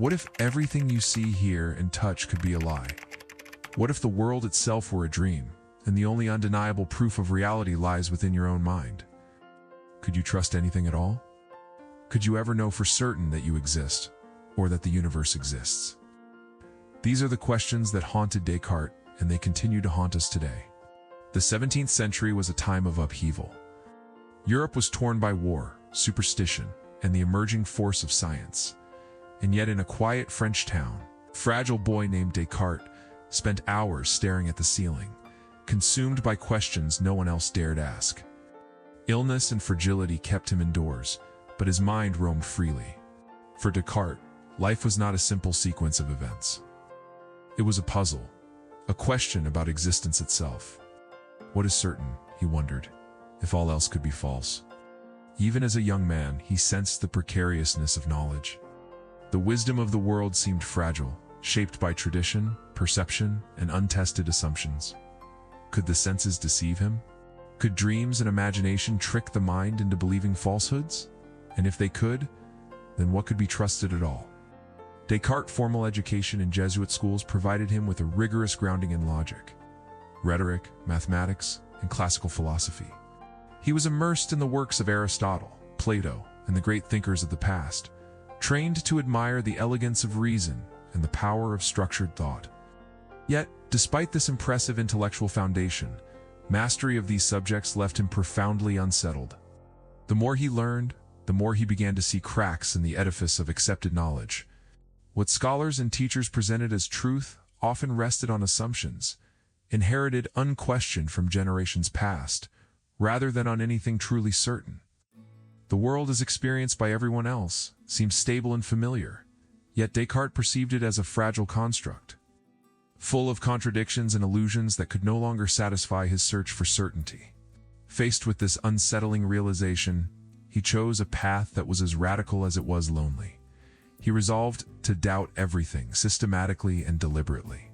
What if everything you see, hear, and touch could be a lie? What if the world itself were a dream, and the only undeniable proof of reality lies within your own mind? Could you trust anything at all? Could you ever know for certain that you exist, or that the universe exists? These are the questions that haunted Descartes, and they continue to haunt us today. The 17th century was a time of upheaval. Europe was torn by war, superstition, and the emerging force of science. And yet in a quiet French town, a fragile boy named Descartes spent hours staring at the ceiling, consumed by questions no one else dared ask. Illness and fragility kept him indoors, but his mind roamed freely. For Descartes, life was not a simple sequence of events. It was a puzzle, a question about existence itself. What is certain, he wondered, if all else could be false? Even as a young man, he sensed the precariousness of knowledge. The wisdom of the world seemed fragile, shaped by tradition, perception, and untested assumptions. Could the senses deceive him? Could dreams and imagination trick the mind into believing falsehoods? And if they could, then what could be trusted at all? Descartes' formal education in Jesuit schools provided him with a rigorous grounding in logic, rhetoric, mathematics, and classical philosophy. He was immersed in the works of Aristotle, Plato, and the great thinkers of the past, trained to admire the elegance of reason and the power of structured thought. Yet, despite this impressive intellectual foundation, mastery of these subjects left him profoundly unsettled. The more he learned, the more he began to see cracks in the edifice of accepted knowledge. What scholars and teachers presented as truth often rested on assumptions, inherited unquestioned from generations past, rather than on anything truly certain. The world as experienced by everyone else seemed stable and familiar, yet Descartes perceived it as a fragile construct, full of contradictions and illusions that could no longer satisfy his search for certainty. Faced with this unsettling realization, he chose a path that was as radical as it was lonely. He resolved to doubt everything systematically and deliberately.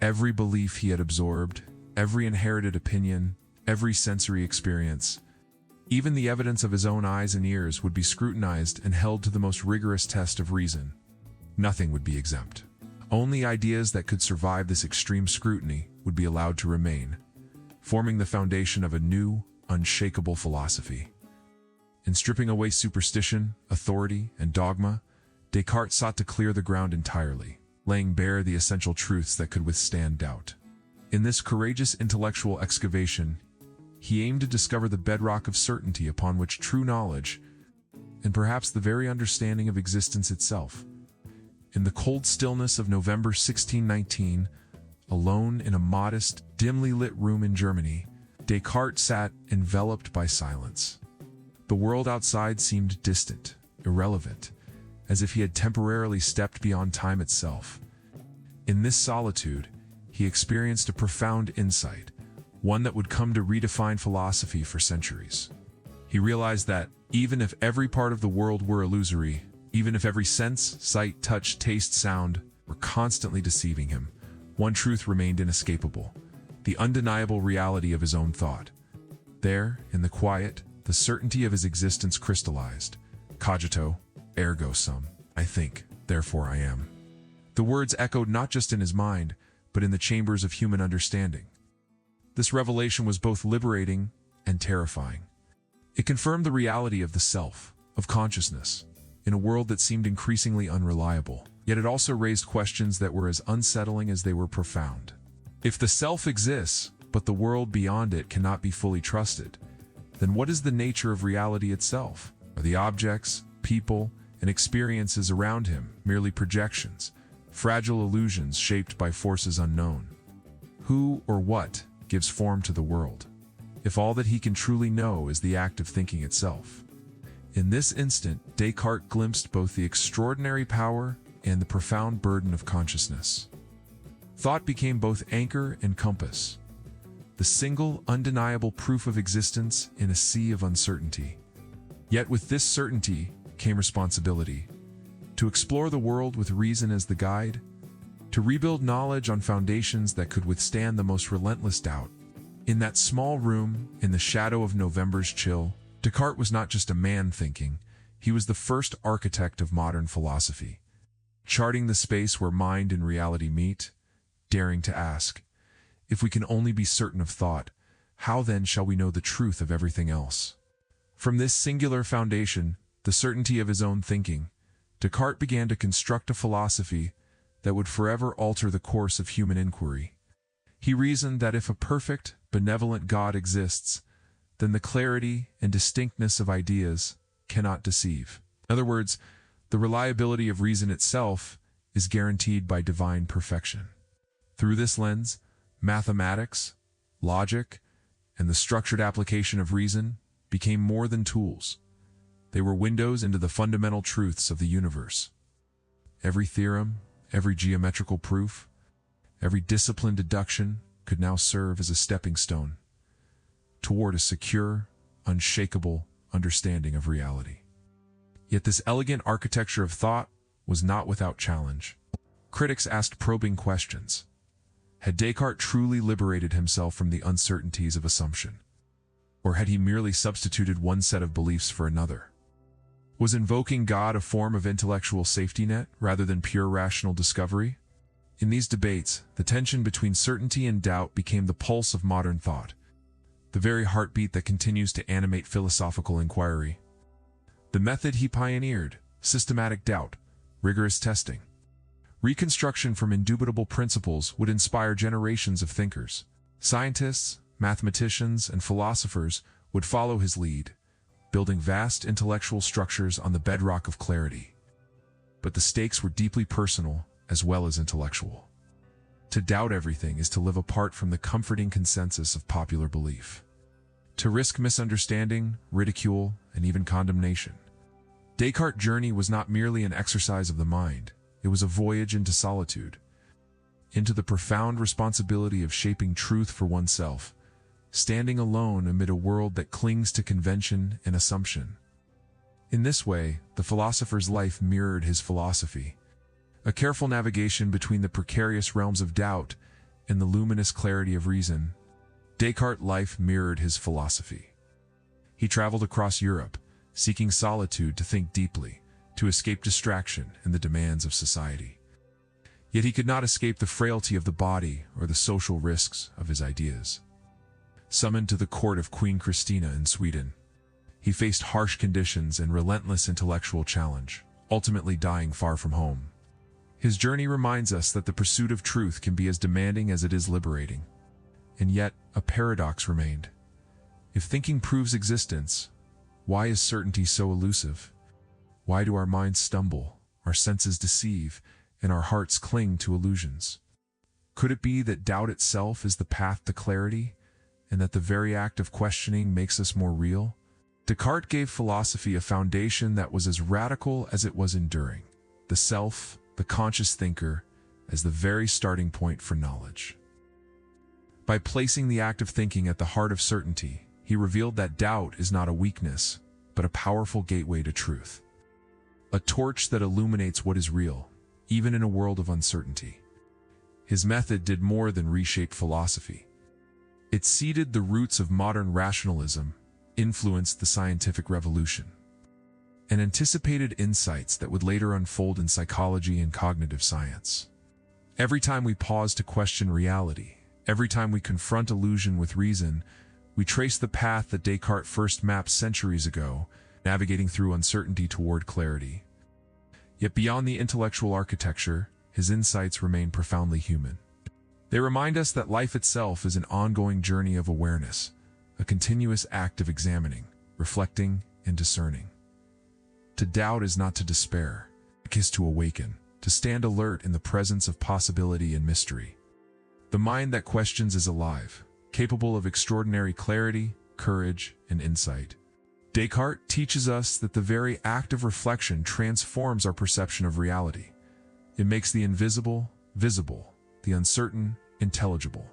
Every belief he had absorbed, every inherited opinion, every sensory experience, even the evidence of his own eyes and ears would be scrutinized and held to the most rigorous test of reason. Nothing would be exempt. Only ideas that could survive this extreme scrutiny would be allowed to remain, forming the foundation of a new, unshakable philosophy. In stripping away superstition, authority, and dogma, Descartes sought to clear the ground entirely, laying bare the essential truths that could withstand doubt. In this courageous intellectual excavation, he aimed to discover the bedrock of certainty upon which true knowledge, and perhaps the very understanding of existence itself. In the cold stillness of November 1619, alone in a modest, dimly lit room in Germany, Descartes sat enveloped by silence. The world outside seemed distant, irrelevant, as if he had temporarily stepped beyond time itself. In this solitude, he experienced a profound insight, one that would come to redefine philosophy for centuries. He realized that, even if every part of the world were illusory, even if every sense, sight, touch, taste, sound, were constantly deceiving him, one truth remained inescapable: the undeniable reality of his own thought. There, in the quiet, the certainty of his existence crystallized. Cogito, ergo sum. I think, therefore I am. The words echoed not just in his mind, but in the chambers of human understanding. This revelation was both liberating and terrifying. It confirmed the reality of the self, of consciousness, in a world that seemed increasingly unreliable. Yet it also raised questions that were as unsettling as they were profound. If the self exists, but the world beyond it cannot be fully trusted, then what is the nature of reality itself? Are the objects, people, and experiences around him merely projections, fragile illusions shaped by forces unknown? Who or what gives form to the world, if all that he can truly know is the act of thinking itself? In this instant, Descartes glimpsed both the extraordinary power and the profound burden of consciousness. Thought became both anchor and compass, the single, undeniable proof of existence in a sea of uncertainty. Yet with this certainty came responsibility: to explore the world with reason as the guide, to rebuild knowledge on foundations that could withstand the most relentless doubt. In that small room, in the shadow of November's chill, Descartes was not just a man thinking, he was the first architect of modern philosophy. charting the space where mind and reality meet, daring to ask, if we can only be certain of thought, how then shall we know the truth of everything else? From this singular foundation, the certainty of his own thinking, Descartes began to construct a philosophy that would forever alter the course of human inquiry. He reasoned that if a perfect, benevolent God exists, then the clarity and distinctness of ideas cannot deceive. In other words, the reliability of reason itself is guaranteed by divine perfection. Through this lens, mathematics, logic, and the structured application of reason became more than tools. They were windows into the fundamental truths of the universe. Every theorem, every geometrical proof, every disciplined deduction could now serve as a stepping stone toward a secure, unshakable understanding of reality. Yet this elegant architecture of thought was not without challenge. Critics asked probing questions. Had Descartes truly liberated himself from the uncertainties of assumption? Or had he merely substituted one set of beliefs for another? Was invoking God a form of intellectual safety net rather than pure rational discovery? In these debates, the tension between certainty and doubt became the pulse of modern thought, the very heartbeat that continues to animate philosophical inquiry. The method he pioneered, systematic doubt, rigorous testing, reconstruction from indubitable principles, would inspire generations of thinkers. Scientists, mathematicians, and philosophers would follow his lead, building vast intellectual structures on the bedrock of clarity. But the stakes were deeply personal as well as intellectual. To doubt everything is to live apart from the comforting consensus of popular belief. To risk misunderstanding, ridicule, and even condemnation. Descartes' journey was not merely an exercise of the mind, it was a voyage into solitude, into the profound responsibility of shaping truth for oneself, standing alone amid a world that clings to convention and assumption. In this way, the philosopher's life mirrored his philosophy, a careful navigation between the precarious realms of doubt and the luminous clarity of reason. Descartes' life mirrored his philosophy. He traveled across Europe, seeking solitude to think deeply, to escape distraction and the demands of society. Yet he could not escape the frailty of the body or the social risks of his ideas. Summoned to the court of Queen Christina in Sweden, he faced harsh conditions and relentless intellectual challenge, ultimately dying far from home. His journey reminds us that the pursuit of truth can be as demanding as it is liberating. And yet, a paradox remained. If thinking proves existence, why is certainty so elusive? Why do our minds stumble, our senses deceive, and our hearts cling to illusions? Could it be that doubt itself is the path to clarity, and that the very act of questioning makes us more real? Descartes gave philosophy a foundation that was as radical as it was enduring. The self, the conscious thinker, as the very starting point for knowledge. By placing the act of thinking at the heart of certainty, he revealed that doubt is not a weakness, but a powerful gateway to truth. A torch that illuminates what is real, even in a world of uncertainty. His method did more than reshape philosophy. It seeded the roots of modern rationalism, influenced the scientific revolution, and anticipated insights that would later unfold in psychology and cognitive science. Every time we pause to question reality, every time we confront illusion with reason, we trace the path that Descartes first mapped centuries ago, navigating through uncertainty toward clarity. Yet beyond the intellectual architecture, his insights remain profoundly human. They remind us that life itself is an ongoing journey of awareness, a continuous act of examining, reflecting, and discerning. To doubt is not to despair, it is to awaken, to stand alert in the presence of possibility and mystery. The mind that questions is alive, capable of extraordinary clarity, courage, and insight. Descartes teaches us that the very act of reflection transforms our perception of reality. It makes the invisible visible, the uncertain intelligible.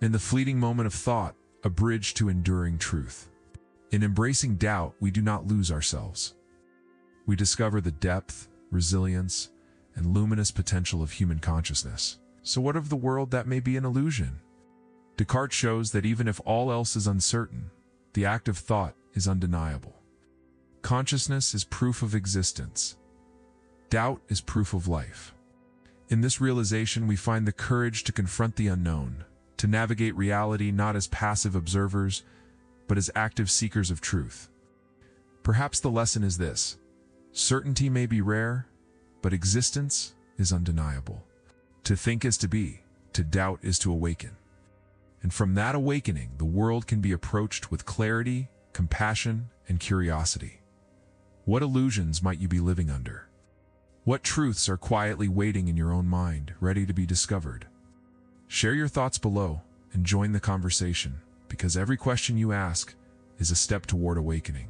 In the fleeting moment of thought, a bridge to enduring truth. In embracing doubt, we do not lose ourselves. We discover the depth, resilience, and luminous potential of human consciousness. So what of the world that may be an illusion? Descartes shows that even if all else is uncertain, the act of thought is undeniable. Consciousness is proof of existence. Doubt is proof of life. In this realization, we find the courage to confront the unknown, to navigate reality not as passive observers, but as active seekers of truth. Perhaps the lesson is this: certainty may be rare, but existence is undeniable. To think is to be, to doubt is to awaken. And from that awakening, the world can be approached with clarity, compassion, and curiosity. What illusions might you be living under? What truths are quietly waiting in your own mind, ready to be discovered? Share your thoughts below and join the conversation, because every question you ask is a step toward awakening.